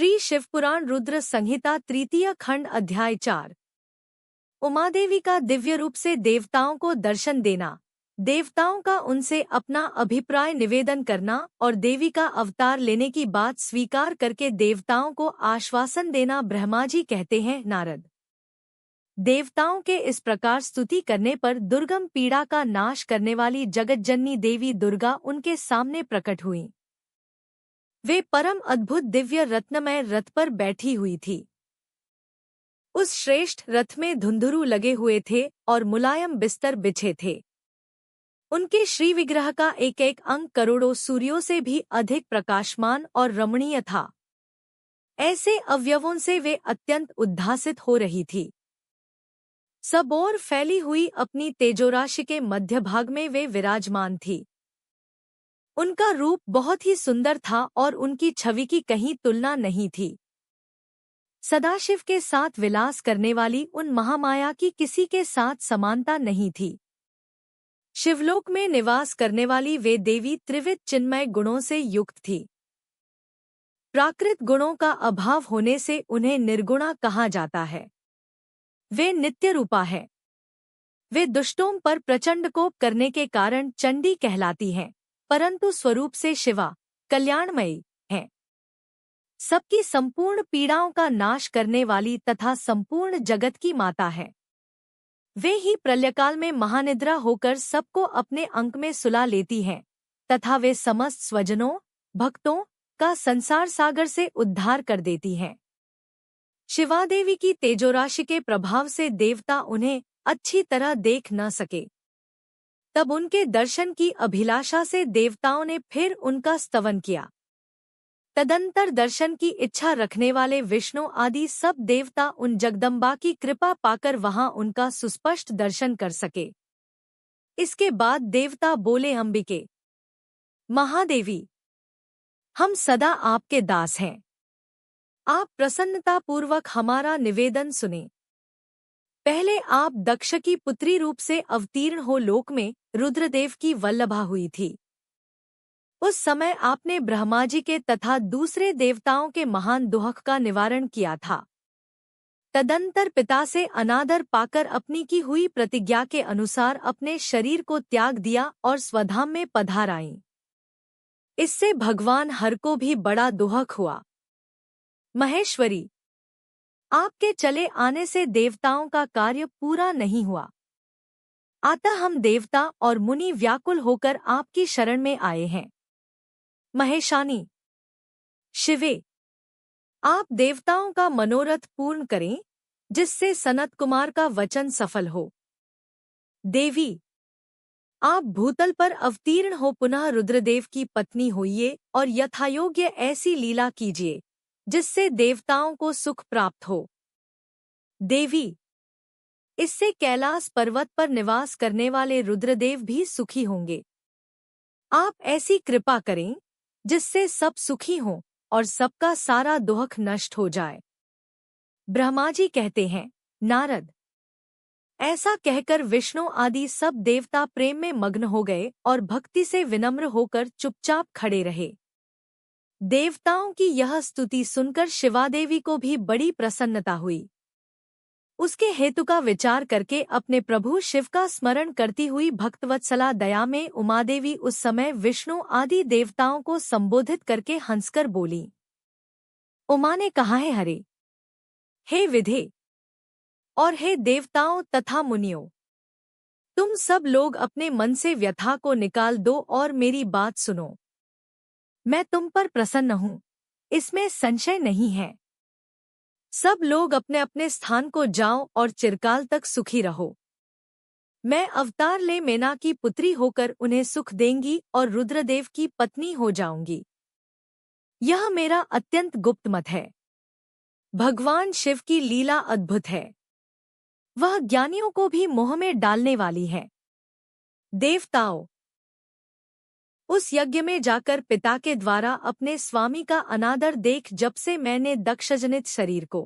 श्री शिवपुराण रुद्र संहिता तृतीय खंड अध्याय 4। उमादेवी का दिव्य रूप से देवताओं को दर्शन देना, देवताओं का उनसे अपना अभिप्राय निवेदन करना और देवी का अवतार लेने की बात स्वीकार करके देवताओं को आश्वासन देना ब्रह्मा जी कहते हैं। नारद देवताओं के इस प्रकार स्तुति करने पर दुर्गम पीड़ा का नाश करने वाली जगतजननी देवी दुर्गा उनके सामने प्रकट हुई। वे परम अद्भुत दिव्य रत्नमय रथ पर बैठी हुई थी। उस श्रेष्ठ रथ में धुंधुरु लगे हुए थे और मुलायम बिस्तर बिछे थे। उनके श्री विग्रह का एक एक अंग करोड़ों सूर्यों से भी अधिक प्रकाशमान और रमणीय था। ऐसे अवयवों से वे अत्यंत उद्भासित हो रही थी। सब ओर फैली हुई अपनी तेजोराशि के मध्य भाग में वे विराजमान थी। उनका रूप बहुत ही सुंदर था और उनकी छवि की कहीं तुलना नहीं थी। सदाशिव के साथ विलास करने वाली उन महामाया की किसी के साथ समानता नहीं थी। शिवलोक में निवास करने वाली वे देवी त्रिविध चिन्मय गुणों से युक्त थी। प्राकृत गुणों का अभाव होने से उन्हें निर्गुणा कहा जाता है। वे नित्य रूपा है। वे दुष्टों पर प्रचंड कोप करने के कारण चंडी कहलाती हैं, परंतु स्वरूप से शिवा कल्याणमयी हैं। सबकी संपूर्ण पीड़ाओं का नाश करने वाली तथा संपूर्ण जगत की माता है। वे ही प्रलयकाल में महानिद्रा होकर सबको अपने अंक में सुला लेती हैं तथा वे समस्त स्वजनों भक्तों का संसार सागर से उद्धार कर देती हैं। शिवादेवी की तेजोराशि के प्रभाव से देवता उन्हें अच्छी तरह देख न सके। तब उनके दर्शन की अभिलाषा से देवताओं ने फिर उनका स्तवन किया। तदंतर दर्शन की इच्छा रखने वाले विष्णु आदि सब देवता उन जगदम्बा की कृपा पाकर वहां उनका सुस्पष्ट दर्शन कर सके। इसके बाद देवता बोले, अंबिके महादेवी, हम सदा आपके दास हैं। आप प्रसन्नतापूर्वक हमारा निवेदन सुने। पहले आप दक्ष की पुत्री रूप से अवतीर्ण हो लोक में रुद्रदेव की वल्लभा हुई थी। उस समय आपने ब्रह्मा जी के तथा दूसरे देवताओं के महान दुख का निवारण किया था। तदंतर पिता से अनादर पाकर अपनी की हुई प्रतिज्ञा के अनुसार अपने शरीर को त्याग दिया और स्वधाम में पधार आईं। इससे भगवान हर को भी बड़ा दुख हुआ। महेश्वरी, आपके चले आने से देवताओं का कार्य पूरा नहीं हुआ। अतः हम देवता और मुनि व्याकुल होकर आपकी शरण में आए हैं। महेशानी, शिवे, आप देवताओं का मनोरथ पूर्ण करें, जिससे सनत कुमार का वचन सफल हो। देवी, आप भूतल पर अवतीर्ण हो पुनः रुद्रदेव की पत्नी होइए और यथायोग्य ऐसी लीला कीजिए जिससे देवताओं को सुख प्राप्त हो। देवी, इससे कैलाश पर्वत पर निवास करने वाले रुद्रदेव भी सुखी होंगे। आप ऐसी कृपा करें जिससे सब सुखी हों और सबका सारा दुख नष्ट हो जाए। ब्रह्मा जी कहते हैं, नारद, ऐसा कहकर विष्णु आदि सब देवता प्रेम में मग्न हो गए और भक्ति से विनम्र होकर चुपचाप खड़े रहे। देवताओं की यह स्तुति सुनकर शिवादेवी को भी बड़ी प्रसन्नता हुई। उसके हेतु का विचार करके अपने प्रभु शिव का स्मरण करती हुई भक्तवत्सला दया में उमादेवी उस समय विष्णु आदि देवताओं को संबोधित करके हंसकर बोली। उमा ने कहा है, हरे, हे विधे और हे देवताओं तथा मुनियों, तुम सब लोग अपने मन से व्यथा को निकाल दो और मेरी बात सुनो। मैं तुम पर प्रसन्न हूँ, इसमें संशय नहीं है। सब लोग अपने अपने स्थान को जाओ और चिरकाल तक सुखी रहो। मैं अवतार ले मेना की पुत्री होकर उन्हें सुख देंगी और रुद्रदेव की पत्नी हो जाऊंगी। यह मेरा अत्यंत गुप्त मत है। भगवान शिव की लीला अद्भुत है। वह ज्ञानियों को भी मोह में डालने वाली है। देवताओं, उस यज्ञ में जाकर पिता के द्वारा अपने स्वामी का अनादर देख जब से मैंने दक्षजनित शरीर को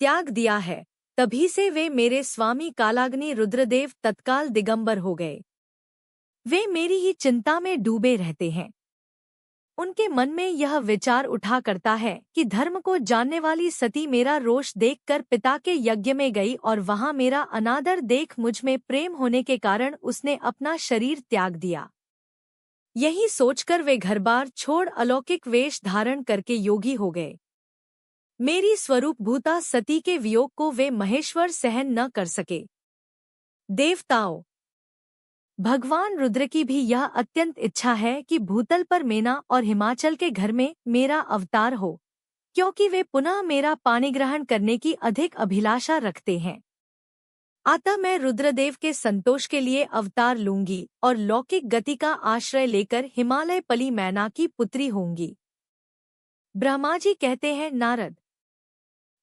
त्याग दिया है, तभी से वे मेरे स्वामी कालाग्नि रुद्रदेव तत्काल दिगंबर हो गए। वे मेरी ही चिंता में डूबे रहते हैं। उनके मन में यह विचार उठा करता है कि धर्म को जानने वाली सती मेरा रोष देखकर पिता के यज्ञ में गई और वहां मेरा अनादर देख मुझ में प्रेम होने के कारण उसने अपना शरीर त्याग दिया। यही सोचकर वे घरबार छोड़ अलौकिक वेश धारण करके योगी हो गए। मेरी स्वरूपभूता सती के वियोग को वे महेश्वर सहन न कर सके। देवताओं, भगवान रुद्र की भी यह अत्यंत इच्छा है कि भूतल पर मेना और हिमाचल के घर में मेरा अवतार हो, क्योंकि वे पुनः मेरा पाणिग्रहण करने की अधिक अभिलाषा रखते हैं। अतः मैं रुद्रदेव के संतोष के लिए अवतार लूंगी और लौकिक गति का आश्रय लेकर हिमालय पली मैना की पुत्री होंगी। ब्रह्मा जी कहते हैं, नारद,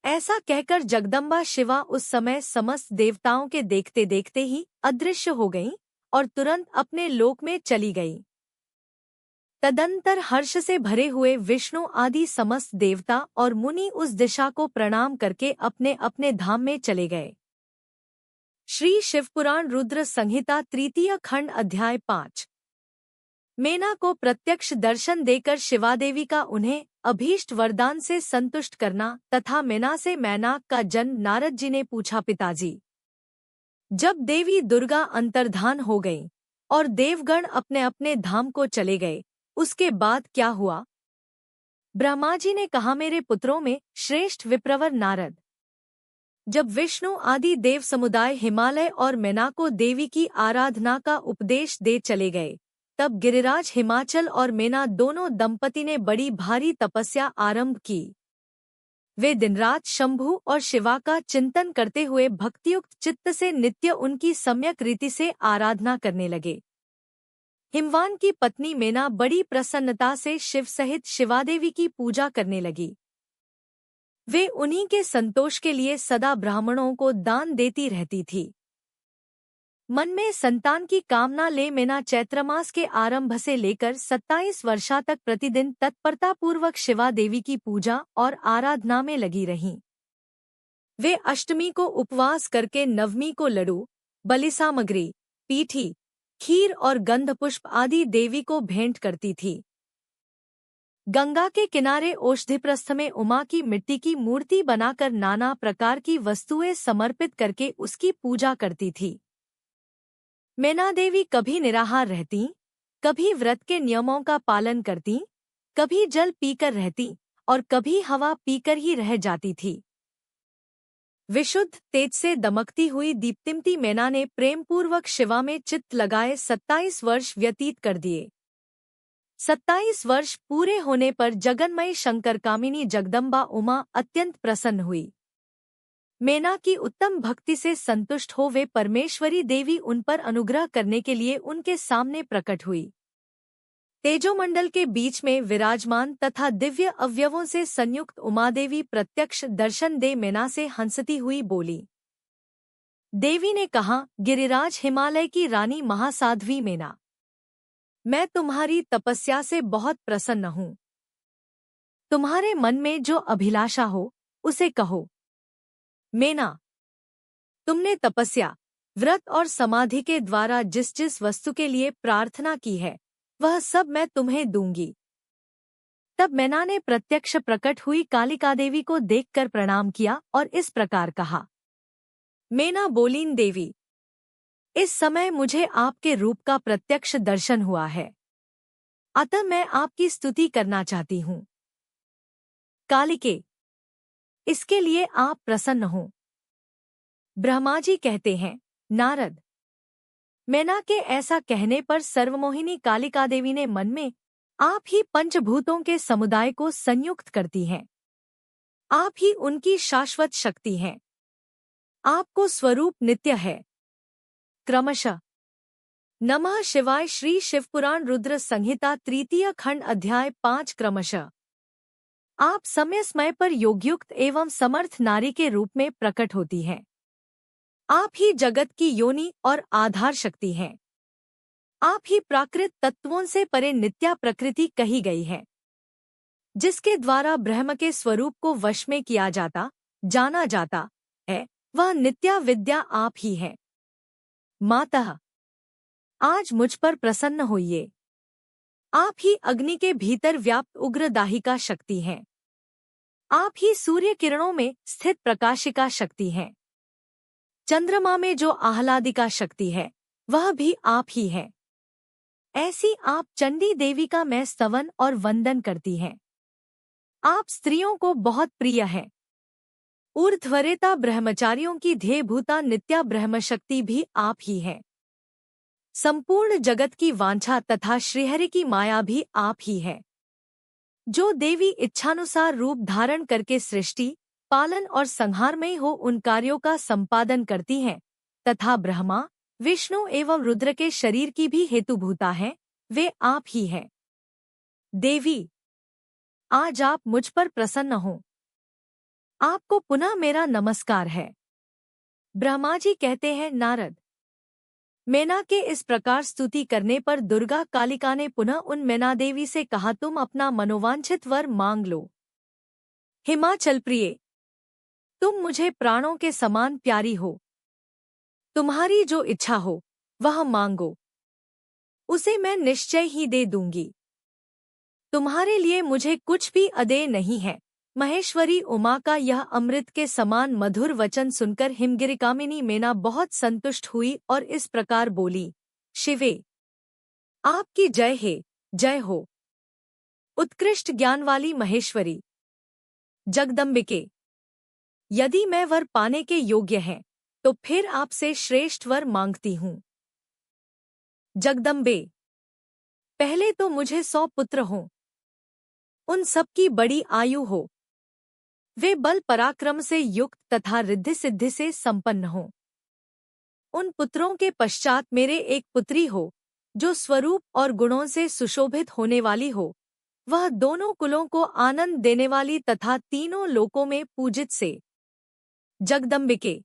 ऐसा कहकर जगदम्बा शिवा उस समय समस्त देवताओं के देखते देखते ही अदृश्य हो गईं और तुरंत अपने लोक में चली गईं। तदंतर हर्ष से भरे हुए विष्णु आदि समस्त देवता और मुनि उस दिशा को प्रणाम करके अपने अपने धाम में चले गए। श्री शिवपुराण रुद्र संहिता तृतीय खंड अध्याय 5। मेना को प्रत्यक्ष दर्शन देकर शिवादेवी का उन्हें अभीष्ट वरदान से संतुष्ट करना तथा मेना से मैनाक का जन्म नारद जी ने पूछा। पिताजी, जब देवी दुर्गा अंतर्धान हो गईं और देवगण अपने अपने धाम को चले गए, उसके बाद क्या हुआ? ब्रह्मा जी ने कहा, मेरे पुत्रों में श्रेष्ठ विप्रवर नारद, जब विष्णु आदि देव समुदाय हिमालय और मेना को देवी की आराधना का उपदेश दे चले गए, तब गिरिराज हिमाचल और मेना दोनों दंपति ने बड़ी भारी तपस्या आरंभ की। वे दिनरात शंभु और शिवा का चिंतन करते हुए भक्तियुक्त चित्त से नित्य उनकी सम्यक रीति से आराधना करने लगे। हिमवान की पत्नी मेना बड़ी प्रसन्नता से शिव सहित शिवादेवी की पूजा करने लगी। वे उन्हीं के संतोष के लिए सदा ब्राह्मणों को दान देती रहती थी। मन में संतान की कामना ले मेना चैत्रमास के आरंभ से लेकर 27 वर्षा तक प्रतिदिन तत्परतापूर्वक शिवा देवी की पूजा और आराधना में लगी रहीं। वे अष्टमी को उपवास करके नवमी को लड्डू, बलि सामग्री, पीठी, खीर और गंधपुष्प आदि देवी को भेंट करती थी। गंगा के किनारे औषधिप्रस्थ में उमा की मिट्टी की मूर्ति बनाकर नाना प्रकार की वस्तुएं समर्पित करके उसकी पूजा करती थी। मेना देवी कभी निराहार रहती, कभी व्रत के नियमों का पालन करती, कभी जल पीकर रहती और कभी हवा पीकर ही रह जाती थी। विशुद्ध तेज से दमकती हुई दीप्तिमती मेना ने प्रेमपूर्वक शिवा में चित्त लगाए 27 वर्ष व्यतीत कर दिए। 27 वर्ष पूरे होने पर जगन्मयी शंकरकामिनी जगदम्बा उमा अत्यंत प्रसन्न हुई। मेना की उत्तम भक्ति से संतुष्ट हो वे परमेश्वरी देवी उन पर अनुग्रह करने के लिए उनके सामने प्रकट हुई। तेजोमंडल के बीच में विराजमान तथा दिव्य अवयवों से संयुक्त उमादेवी प्रत्यक्ष दर्शन दे मेना से हंसती हुई बोली। देवी ने कहा, गिरिराज हिमालय की रानी महासाध्वी मेना, मैं तुम्हारी तपस्या से बहुत प्रसन्न हूँ। तुम्हारे मन में जो अभिलाषा हो उसे कहो। मेना, तुमने तपस्या, व्रत और समाधि के द्वारा जिस जिस वस्तु के लिए प्रार्थना की है वह सब मैं तुम्हें दूंगी। तब मेना ने प्रत्यक्ष प्रकट हुई कालिका देवी को देखकर प्रणाम किया और इस प्रकार कहा। मेना बोलीं, देवी, इस समय मुझे आपके रूप का प्रत्यक्ष दर्शन हुआ है, अतः मैं आपकी स्तुति करना चाहती हूँ। कालिके, इसके लिए आप प्रसन्न हो। ब्रह्मा जी कहते हैं, नारद, मेना के ऐसा कहने पर सर्वमोहिनी कालिका देवी ने मन में, आप ही पंचभूतों के समुदाय को संयुक्त करती हैं, आप ही उनकी शाश्वत शक्ति हैं, आपको स्वरूप नित्य है। क्रमशः नमः शिवाय। श्री शिवपुराण रुद्र संहिता तृतीय खंड अध्याय 5। क्रमशः आप समय समय पर योगयुक्त एवं समर्थ नारी के रूप में प्रकट होती हैं। आप ही जगत की योनि और आधार शक्ति हैं। आप ही प्राकृत तत्वों से परे नित्या प्रकृति कही गई है, जिसके द्वारा ब्रह्म के स्वरूप को वश में किया जाता, जाना जाता है, वह नित्या विद्या आप ही है। मातः, आज मुझ पर प्रसन्न होइए। आप ही अग्नि के भीतर व्याप्त उग्र दाहिका शक्ति हैं। आप ही सूर्य किरणों में स्थित प्रकाशिका शक्ति हैं। चंद्रमा में जो आह्लादिका शक्ति है वह भी आप ही है। ऐसी आप चंडी देवी का मैं स्तवन और वंदन करती हैं। आप स्त्रियों को बहुत प्रिय हैं। ऊर्ध्वरेता ब्रह्मचारियों की ध्येयभूता नित्या ब्रह्मशक्ति भी आप ही है। संपूर्ण जगत की वांछा तथा श्रीहरि की माया भी आप ही है। जो देवी इच्छानुसार रूप धारण करके सृष्टि, पालन और संहारमय हो उन कार्यों का संपादन करती हैं तथा ब्रह्मा, विष्णु एवं रुद्र के शरीर की भी हेतुभूता हैं, वे आप ही हैं। देवी, आज आप मुझ पर प्रसन्न हो। आपको पुनः मेरा नमस्कार है। ब्रह्मा जी कहते हैं, नारद, मैना के इस प्रकार स्तुति करने पर दुर्गा कालिका ने पुनः उन मैना देवी से कहा, तुम अपना मनोवांछित वर मांग लो। हिमाचल प्रिय, तुम मुझे प्राणों के समान प्यारी हो। तुम्हारी जो इच्छा हो वह मांगो, उसे मैं निश्चय ही दे दूंगी। तुम्हारे लिए मुझे कुछ भी अदेय नहीं है। महेश्वरी उमा का यह अमृत के समान मधुर वचन सुनकर हिमगिरिकामिनी मैना बहुत संतुष्ट हुई और इस प्रकार बोली, शिवे, आपकी जय है, जय हो। उत्कृष्ट ज्ञान वाली महेश्वरी, जगदम्बिके, यदि मैं वर पाने के योग्य है तो फिर आपसे श्रेष्ठ वर मांगती हूँ। जगदम्बे, पहले तो मुझे 100 पुत्र हों, उन सबकी बड़ी आयु हो, वे बल पराक्रम से युक्त तथा रिद्धि सिद्धि से संपन्न हो। उन पुत्रों के पश्चात मेरे एक पुत्री हो जो स्वरूप और गुणों से सुशोभित होने वाली हो, वह दोनों कुलों को आनंद देने वाली तथा तीनों लोकों में पूजित से। जगदम्बिके,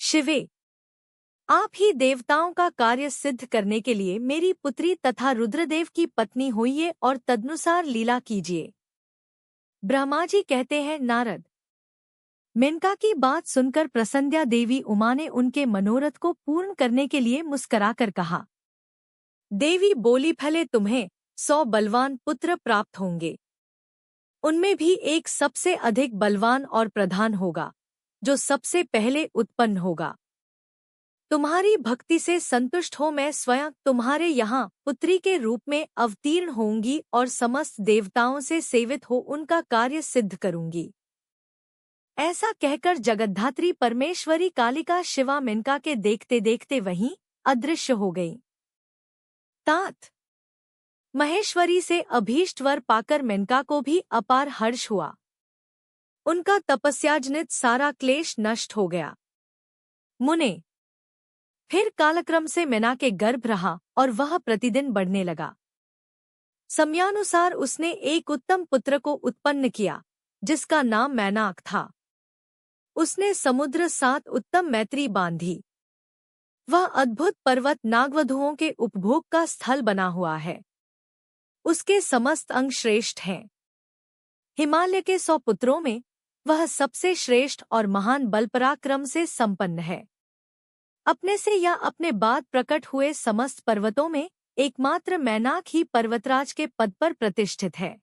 शिवे, आप ही देवताओं का कार्य सिद्ध करने के लिए मेरी पुत्री तथा रुद्रदेव की पत्नी होइए और तदनुसार लीला कीजिए। ब्रह्मा जी कहते हैं, नारद, मेनका की बात सुनकर प्रसन्या देवी उमा ने उनके मनोरथ को पूर्ण करने के लिए मुस्कुराकर कहा। देवी बोली, भले तुम्हें 100 बलवान पुत्र प्राप्त होंगे, उनमें भी एक सबसे अधिक बलवान और प्रधान होगा जो सबसे पहले उत्पन्न होगा। तुम्हारी भक्ति से संतुष्ट हो मैं स्वयं तुम्हारे यहाँ पुत्री के रूप में अवतीर्ण होंगी और समस्त देवताओं से सेवित हो उनका कार्य सिद्ध करूंगी। ऐसा कहकर जगद्धात्री परमेश्वरी कालिका शिवा मेनका के देखते देखते वहीं अदृश्य हो गई। तात महेश्वरी से अभीष्ट वर पाकर मेनका को भी अपार हर्ष हुआ। उनका तपस्याजनित सारा क्लेश नष्ट हो गया। मुने, फिर कालक्रम से मैना के गर्भ रहा और वह प्रतिदिन बढ़ने लगा। समयानुसार उसने एक उत्तम पुत्र को उत्पन्न किया जिसका नाम मैनाक था। उसने समुद्र साथ उत्तम मैत्री बांधी। वह अद्भुत पर्वत नागवधुओं के उपभोग का स्थल बना हुआ है। उसके समस्त अंग श्रेष्ठ हैं। हिमालय के 100 पुत्रों में वह सबसे श्रेष्ठ और महान बलपराक्रम से संपन्न है। अपने से या अपने बाद प्रकट हुए समस्त पर्वतों में एकमात्र मैनाक ही पर्वतराज के पद पर प्रतिष्ठित है।